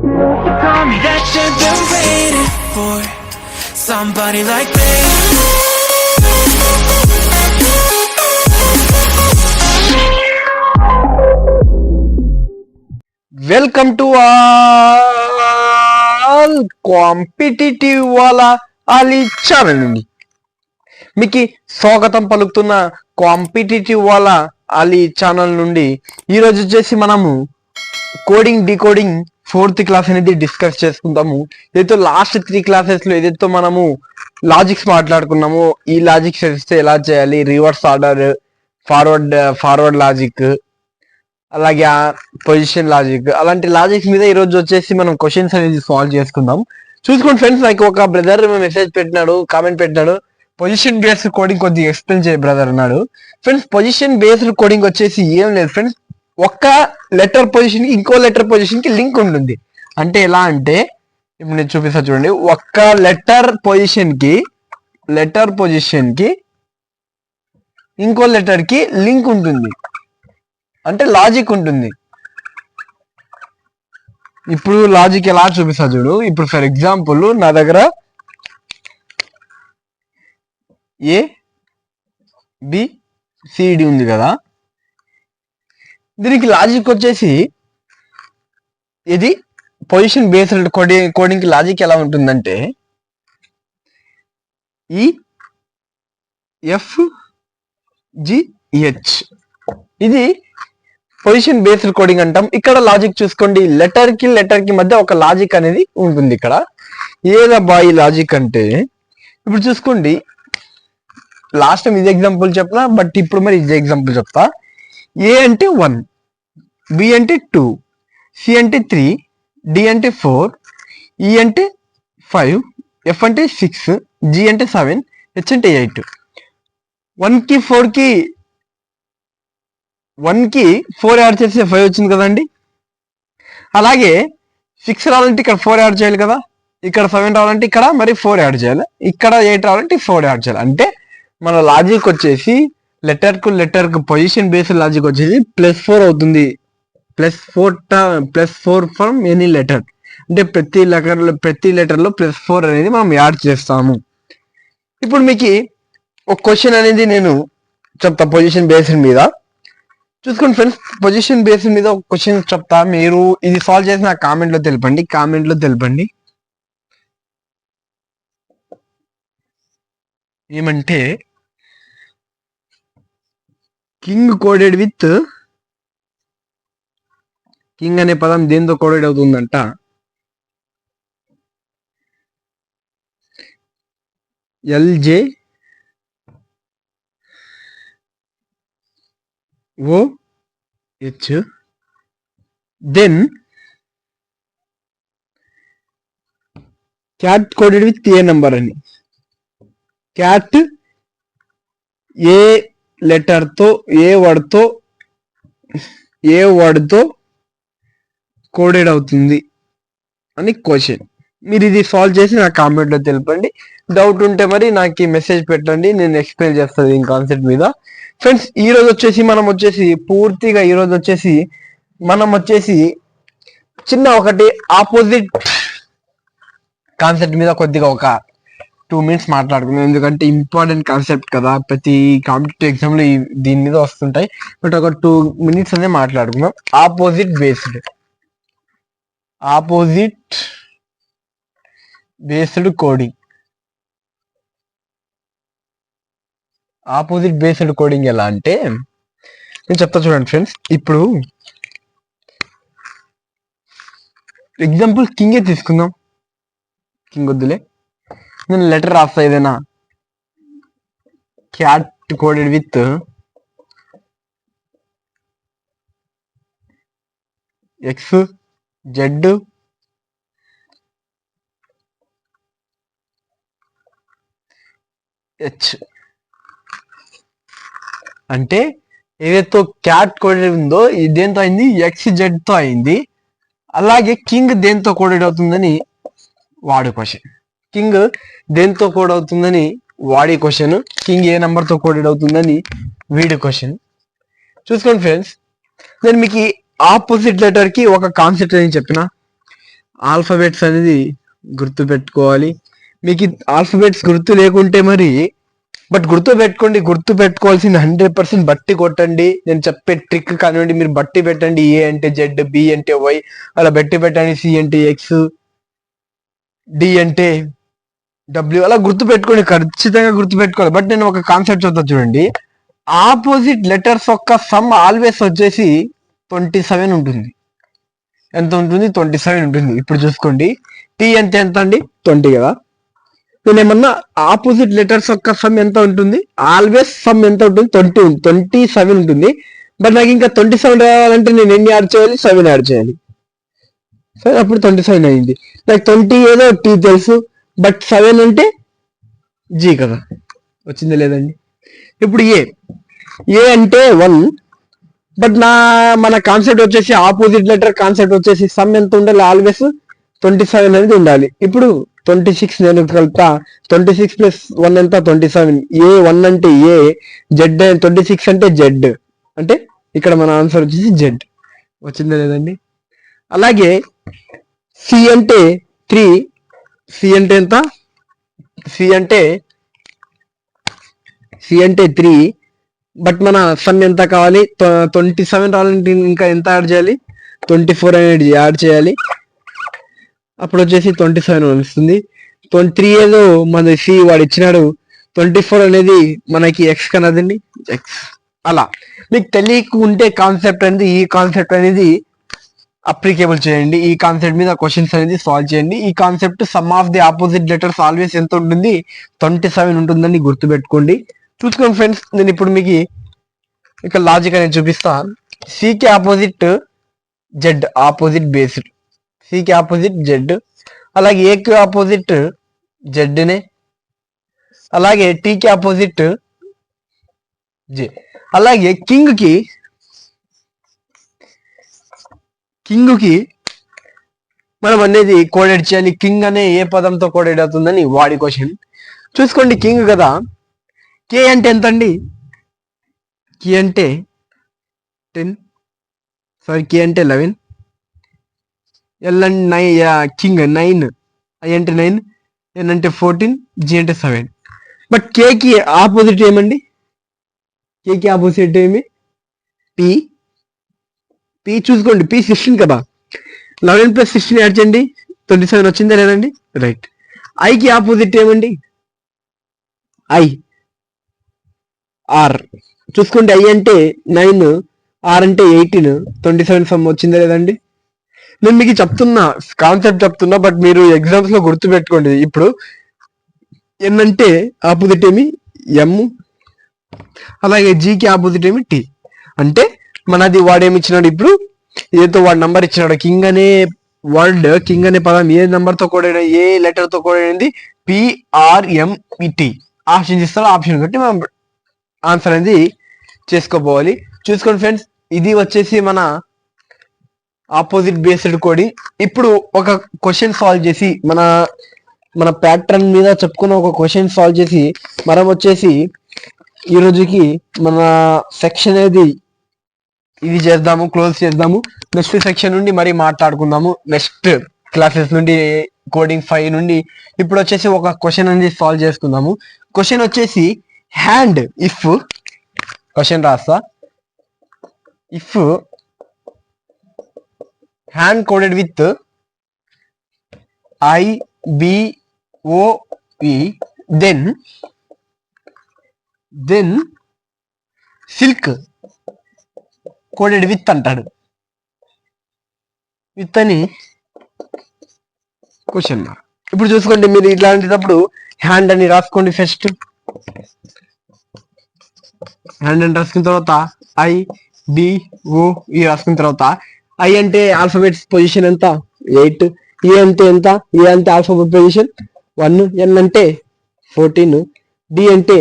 Tell me that you've been waiting for somebody like me. Welcome to all competitive వాళ్ళ Ali channel నుండి మీకు స్వాగతం పలుకుతున్న కాంపిటిటివ్ వాళ్ళ అలీ ఛానల్ నుండి ఈరోజు వచ్చేసి మనము కోడింగ్ డీకోడింగ్ 4th క్లాస్ అనేది డిస్కస్ చేసుకుంటాము. ఏదైతే లాస్ట్ 3 క్లాసెస్ లో ఏదైతే మనము లాజిక్స్ మాట్లాడుకున్నామో ఈ లాజిక్స్ తెలిస్తే ఎలా చేయాలి, రివర్స్ ఆర్డర్, ఫార్వర్డ్ లాజిక్, అలాగే పొజిషన్ లాజిక్, అలాంటి లాజిక్స్ మీద ఈ రోజు వచ్చేసి మనం క్వశ్చన్స్ అనేది సాల్వ్ చేసుకుందాం. చూసుకోండి ఫ్రెండ్స్, నాకు ఒక బ్రదర్ మెసేజ్ పెట్టినాడు, కామెంట్ పెట్టినాడు, పొజిషన్ బేస్డ్ కోడింగ్ కొద్దిగా ఎక్స్ప్లెయిన్ చేయ బ్రదర్ అన్నాడు. ఫ్రెండ్స్, పొజిషన్ బేస్డ్ కోడింగ్ వచ్చేసి ఏం లేదు ఫ్రెండ్స్, ఒక్క లెటర్ పొజిషన్ కి ఇంకో లెటర్ పొజిషన్ కి లింక్ ఉంటుంది. అంటే ఎలా అంటే ఇప్పుడు నేను చూపిస్తా చూడండి, ఒక్క లెటర్ పొజిషన్ కి ఇంకో లెటర్ కి లింక్ ఉంటుంది, అంటే లాజిక్ ఉంటుంది. ఇప్పుడు లాజిక్ ఎలా చూపిస్తా చూడు. ఇప్పుడు ఫర్ ఎగ్జాంపుల్ నా దగ్గర ఏ బి సిడి ఉంది కదా, దీనికి లాజిక్ వచ్చేసి ఇది పొజిషన్ బేస్డ్ కోడింగ్ కి లాజిక్ ఎలా ఉంటుందంటే ఈ ఎఫ్ జి హెచ్, ఇది పొజిషన్ బేస్డ్ కోడింగ్ అంటాం. ఇక్కడ లాజిక్ చూసుకోండి, లెటర్ కి మధ్య ఒక లాజిక్ అనేది ఉంటుంది. ఇక్కడ ఏదబ్బా ఈ లాజిక్ అంటే, ఇప్పుడు చూసుకోండి, లాస్ట్ టైం ఇది ఎగ్జాంపుల్ చెప్పినా, బట్ ఇప్పుడు మరి ఇది ఎగ్జాంపుల్ చెప్తా. ఏ అంటే 1, బి అంటే 2, సి అంటే 3, డి అంటే 4, ఈ అంటే 5, ఎఫ్ అంటే 6, జి అంటే 7, హెచ్ అంటే 8. 1 కి 4 యాడ్ చేస్తే 5 వచ్చింది కదండి. అలాగే 6 రావాలంటే ఇక్కడ 4 యాడ్ చేయాలి కదా, ఇక్కడ 7 రావాలంటే ఇక్కడ మరి 4 యాడ్ చేయాలి, ఇక్కడ 8 రావాలంటే 4 యాడ్ చేయాలి. అంటే మన లాజిక్ వచ్చేసి లెటర్ కు పొజిషన్ బేస్డ్ లాజిక్ వచ్చేసి +4 అవుతుంది. +4 ఫ్రమ్ ఎనీ లెటర్, అంటే ప్రతి లెటర్ లో +4 అనేది మనం యాడ్ చేస్తాము. ఇప్పుడు మీకు ఒక క్వశ్చన్ అనేది నేను చెప్తా పొజిషన్ బేస్డ్ మీద. చూసుకోండి ఫ్రెండ్స్, పొజిషన్ బేస్డ్ మీద ఒక క్వశ్చన్ చెప్తా, మీరు ఇది సాల్వ్ చేసి నాకు కామెంట్ లో తెలపండి. ఏమంటే కింగ్ అనే పదం దేంతో కోడెడ్ అవుతుందంట, LJOH then cat coded with a number అని. క్యాట్ ఏ లెటర్ తో ఏ వర్డ్ తో కోడెడ్ అవుతుంది అని క్వశ్చన్. మీరు ఇది సాల్వ్ చేసి నాకు కామెంట్ లో తెలపండి. డౌట్ ఉంటే మరి నాకు మెసేజ్ పెట్టండి, నేను ఎక్స్ప్లెయిన్ చేస్తాను ఈ కాన్సెప్ట్ మీద. ఫ్రెండ్స్, ఈ రోజు వచ్చేసి మనం వచ్చేసి చిన్న ఒకటి ఆపోజిట్ కాన్సెప్ట్ మీద కొద్దిగా ఒక 2 minutes మాట్లాడుకున్నాం. ఎందుకంటే ఇంపార్టెంట్ కాన్సెప్ట్ కదా, ప్రతి కాంపిటేటివ్ ఎగ్జామ్ లో దీని మీద వస్తుంటాయి. బట్ ఒక 2 minutes అనేది మాట్లాడుకున్నాం. Opposite based coding. Opposite based coding ఎలా అంటే నేను చెప్తా చూడండి ఫ్రెండ్స్. ఇప్పుడు ఎగ్జాంపుల్ కింగే తీసుకుందాం, కింగ్ వద్దులే, నేను లెటర్ రాస్తా ఏదైనా, cat coded with X Z H. అంటే ఏదైతే క్యాట్ కోడెడ్ ఉందో ఇది దేంతో అయింది, XZ తో అయింది. అలాగే కింగ్ దేంతో కోడెడ్ అవుతుందని వాడి క్వశ్చన్. కింగ్ దేంతో కోడ్ అవుతుందని వాడి క్వశ్చన్, కింగ్ ఏ నెంబర్ తో కోడెడ్ అవుతుందని వీడి క్వశ్చన్. చూసుకోండి ఫ్రెండ్స్, నేను మీకు ఆపోజిట్ లెటర్ కి ఒక కాన్సెప్ట్ అని చెప్పిన. ఆల్ఫాబెట్స్ అనేది గుర్తు పెట్టుకోవాలి. మీకు ఆల్ఫాబెట్స్ గుర్తు లేకుంటే మరి బట్ గుర్తు పెట్టుకోండి. గుర్తు పెట్టుకోవాల్సింది 100% బట్టి కొట్టండి. నేను చెప్పే ట్రిక్ కానివ్వండి, మీరు బట్టి పెట్టండి. ఏ అంటే జెడ్, బి అంటే వై, అలా బట్టి పెట్టండి. సి అంటే ఎక్స్, డి అంటే డబ్ల్యూ, అలా గుర్తు పెట్టుకోండి. ఖచ్చితంగా గుర్తు పెట్టుకోవాలి. బట్ నేను ఒక కాన్సెప్ట్ చెప్తా చూడండి. ఆపోజిట్ లెటర్స్ యొక్క సమ్ ఆల్వేస్ వచ్చేసి 27 ఉంటుంది. ఎంత ఉంటుంది? 27 ఉంటుంది. ఇప్పుడు చూసుకోండి, టీ అంటే ఎంత అండి? 20 కదా. నేను ఏమన్నా ఆపోజిట్ లెటర్స్ యొక్క సమ్ ఎంత ఉంటుంది? ఆల్వేస్ సమ్ ఎంత ఉంటుంది? 27 ఉంటుంది. బట్ నాకు ఇంకా 27 రావాలంటే నేను ఎన్ని యాడ్ చేయాలి? 7 యాడ్ చేయాలి. సరే, అప్పుడు 27 అయింది. నాకు 20 ఏదో టీ తెలుసు, బట్ 7 అంటే జీ కదా. వచ్చిందా లేదండి? ఇప్పుడు ఏ అంటే 1, బట్ మన కాన్సెప్ట్ వచ్చేసి ఆపోజిట్ లెటర్ కాన్సెప్ట్ వచ్చేసి సమ్ ఎంత ఉండాలి? ఆల్వేస్ 27 అనేది ఉండాలి. ఇప్పుడు 26 నేను కలుపుతా. 26 ప్లస్ 1 ఎంత? 27. ఏ 1 అంటే ఏ, జెడ్ 26 అంటే జెడ్, అంటే ఇక్కడ మన ఆన్సర్ వచ్చేసి జెడ్. వచ్చిందా లేదండి? అలాగే సి అంటే 3. సి అంటే ఎంత? సి అంటే 3, బట్ మన సమ్ ఎంత కావాలి? 27 రావాలంటే ఇంకా ఎంత యాడ్ చేయాలి? 24 అనేది యాడ్ చేయాలి. అప్పుడు వచ్చేసి 27 వస్తుంది. 23 ఏదో మన సి వాడు ఇచ్చినాడు. 24 అనేది మనకి ఎక్స్ కనదండి, ఎక్స్. అలా మీకు తెలియకుంటే కాన్సెప్ట్ అనేది, ఈ కాన్సెప్ట్ అనేది అప్లికేబుల్ చేయండి. ఈ కాన్సెప్ట్ మీద క్వశ్చన్స్ అనేది సాల్వ్ చేయండి. ఈ concept some of the opposite letters always ఎంత ఉంటుంది? 27 ఉంటుందని గుర్తుపెట్టుకోండి. చూసుకోండి ఫ్రెండ్స్, నేను ఇప్పుడు మీకు ఇక లాజిక్ అనేది చూపిస్తా. సికి ఆపోజిట్ జెడ్, ఆపోజిట్ బేస్డ్. సికి ఆపోజిట్ జెడ్, అలాగే ఏకి ఆపోజిట్ జెడ్నే, అలాగే టీకి ఆపోజిట్ జే. అలాగే కింగ్ కి మనం అనేది కోడెడ్ చేయాలి. కింగ్ అనే ఏ పదంతో కోడెడ్ అవుతుందని వాడి క్వశ్చన్. చూసుకోండి, కింగ్ కదా. కే అంటే ఎంత అండి? కి అంటే 10, సారీ కే అంటే 11, ఎల్ అంటే 9, కింగ్ 9, ఐ అంటే 9, ఎన్ అంటే 14, జి అంటే 7. బట్ కేకి ఆపోజిట్ ఏమండి? కేకి ఆపోజిట్ ఏమి? పి. చూసుకోండి, పి 16 కదా. 11 ప్లస్ 16 యాడ్ చేయండి, 27 వచ్చిందా లేదండి? రైట్. ఐకి ఆపోజిట్ ఏమండి? ఆర్. చూసుకోండి, ఐ అంటే 9, ఆర్ అంటే 18, 27 సమ్ వచ్చిందా లేదండి? నేను మీకు చెప్తున్నా, కాన్సెప్ట్ చెప్తున్నా, బట్ మీరు ఎగ్జామ్స్ లో గుర్తు పెట్టుకోండి. ఇప్పుడు ఎన్ అంటే ఆపోజిట్ ఏమి? ఎం. అలాగే జీకి ఆపోజిట్ ఏమి? టీ. అంటే మనది వాడేమి ఇచ్చినాడు? ఇప్పుడు ఏదో వాడు నంబర్ ఇచ్చినాడు. కింగ్ అనే వర్డ్, కింగ్ అనే పదం ఏ నెంబర్ తో కూడా, ఏ లెటర్ తో కూడా పిఆర్ఎంఈటి. ఆప్షన్ ఇస్తాడు, ఆప్షన్ బట్టి మనం ఆన్సర్ అనేది చేసుకోపోవాలి. చూసుకోండి ఫ్రెండ్స్, ఇది వచ్చేసి మన ఆపోజిట్ బేస్డ్ కోడింగ్. ఇప్పుడు ఒక క్వశ్చన్ సాల్వ్ చేసి మన ప్యాటర్న్ మీద చెప్పుకున్న ఒక క్వశ్చన్ సాల్వ్ చేసి మనం వచ్చేసి ఈ రోజుకి మన సెక్షన్ అనేది ఇది చేద్దాము, క్లోజ్ చేద్దాము. నెక్స్ట్ సెక్షన్ నుండి మరి మాట్లాడుకుందాము. నెక్స్ట్ క్లాసెస్ నుండి కోడింగ్ 5 నుండి ఇప్పుడు వచ్చేసి ఒక క్వశ్చన్ అనేది సాల్వ్ చేసుకుందాము. క్వశ్చన్ వచ్చేసి హ్యాండ్ ఇఫ్, క్వశ్చన్ రాస్తా. If hand coded with IBOE, then silk coded with అంటాడు. విత్ అని క్వశ్చన్ మార్క్. ఇప్పుడు చూసుకోండి, మీరు ఇట్లాంటిటప్పుడు హ్యాండ్ అని రాసుకోండి. ఫస్ట్ హ్యాండ్ అని రాసుకున్న తర్వాత IBOE రాసుకున్న తర్వాత ఐ అంటే ఆల్ఫాబెట్స్ పొజిషన్ ఎంత? 8. ఏ అంటే ఎంత? ఏ అంటే ఆల్ఫాబెట్ పొజిషన్ 1. ఎన్ అంటే 14. డి అంటే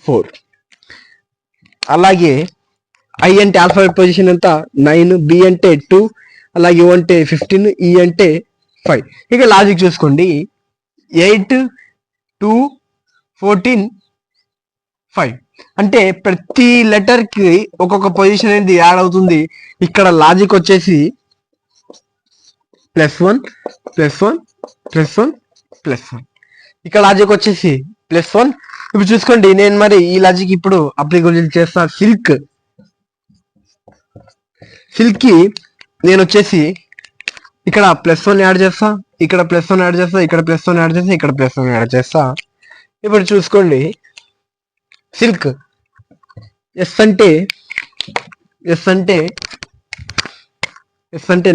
4. అలాగే ఐ అంటే ఆల్ఫాబెట్ పొజిషన్ ఎంత? 9. బి అంటే 2. అలాగే ఓ అంటే 15. ఈ అంటే 5. ఇక లాజిక్ చూసుకోండి, 8, 2, 14, 5 అంటే ప్రతి లెటర్ కి ఒక్కొక్క పొజిషన్ అనేది యాడ్ అవుతుంది. ఇక్కడ లాజిక్ వచ్చేసి +1 +1 +1 +1. ఇక్కడ లాజిక్ వచ్చేసి +1. ఇప్పుడు చూసుకోండి, నేను మరి ఈ లాజిక్ ఇప్పుడు అప్లికేబుల్ చేస్తా. సిల్క్ కి నేను వచ్చేసి ఇక్కడ +1 యాడ్ చేస్తా, ఇక్కడ +1 యాడ్ చేస్తా, ఇక్కడ +1 యాడ్ చేస్తా, ఇక్కడ +1 యాడ్ చేస్తా. ఇప్పుడు చూసుకోండి, సిల్క్ ఎస్ అంటే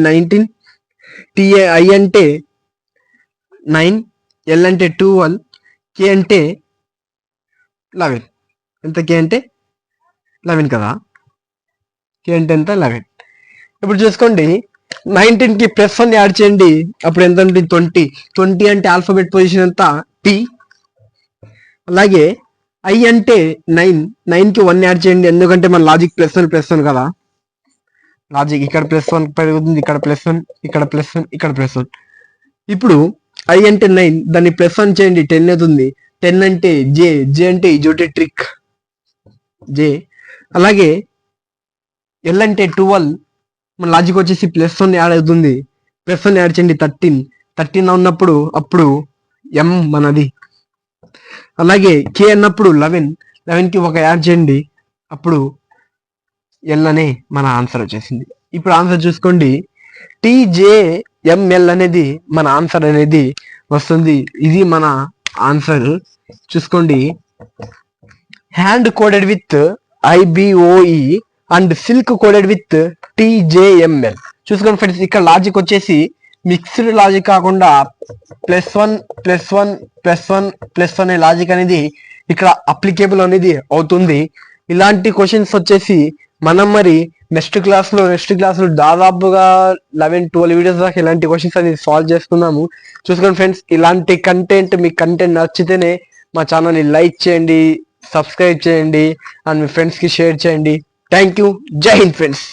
19, I అంటే 9, L అంటే 12, K అంటే 11. ఎంత K అంటే 11 కదా, K అంటే ఎంత 11. ఇప్పుడు చూసుకోండి, 19 కి +1 యాడ్ చేయండి, అప్పుడు ఎంత ఉంటుంది 20 అంటే ఆల్ఫాబెట్ పొజిషన్ ఎంత T. అలాగే I అంటే 9 కి 1 యాడ్ చేయండి, ఎందుకంటే మన లాజిక్ +1 కదా, లాజిక్ ఇక్కడ +1 పెరుగుతుంది, ఇక్కడ +1, ఇక్కడ +1, ఇక్కడ +1. ఇప్పుడు I అంటే 9, దాన్ని +1 చేయండి, 10 అవుతుంది. 10 అంటే J అంటే ఇజోటెట్రిక్ J. అలాగే L అంటే 12, మన లాజిక్ వచ్చేసి +1 యాడ్ అవుతుంది, +1 యాడ్ చేయండి 13 ఉన్నప్పుడు అప్పుడు M మనది. అలాగే K అన్నప్పుడు 11 కి 1 యాడ్ చేయండి, అప్పుడు L అనే మన ఆన్సర్ వచ్చేసింది. ఇప్పుడు ఆన్సర్ చూసుకోండి, TJML అనేది మన ఆన్సర్ అనేది వస్తుంది. ఇది మన ఆన్సర్. చూసుకోండి, hand coded with IBOE and silk coded with TJML. చూసుకోండి ఫ్రెండ్స్, ఇక్కడ లాజిక్ వచ్చేసి మిక్స్డ్ లాజిక్ కాకుండా +1 అనే లాజిక్ అనేది ఇక్కడ అప్లికేబుల్ అనేది అవుతుంది. ఇలాంటి క్వశ్చన్స్ వచ్చేసి మనం మరి నెక్స్ట్ క్లాస్ లో దాదాపుగా 11-12 వీడియోస్ దాకా ఇలాంటి క్వశ్చన్స్ అనేది సాల్వ్ చేసుకున్నాము. చూసుకోండి ఫ్రెండ్స్, ఇలాంటి కంటెంట్ మీకు కంటెంట్ నచ్చితేనే మా ఛానల్ని లైక్ చేయండి, సబ్స్క్రైబ్ చేయండి అండ్ మీ ఫ్రెండ్స్కి షేర్ చేయండి. Thank you. జై హింద్ ఫ్రెండ్స్.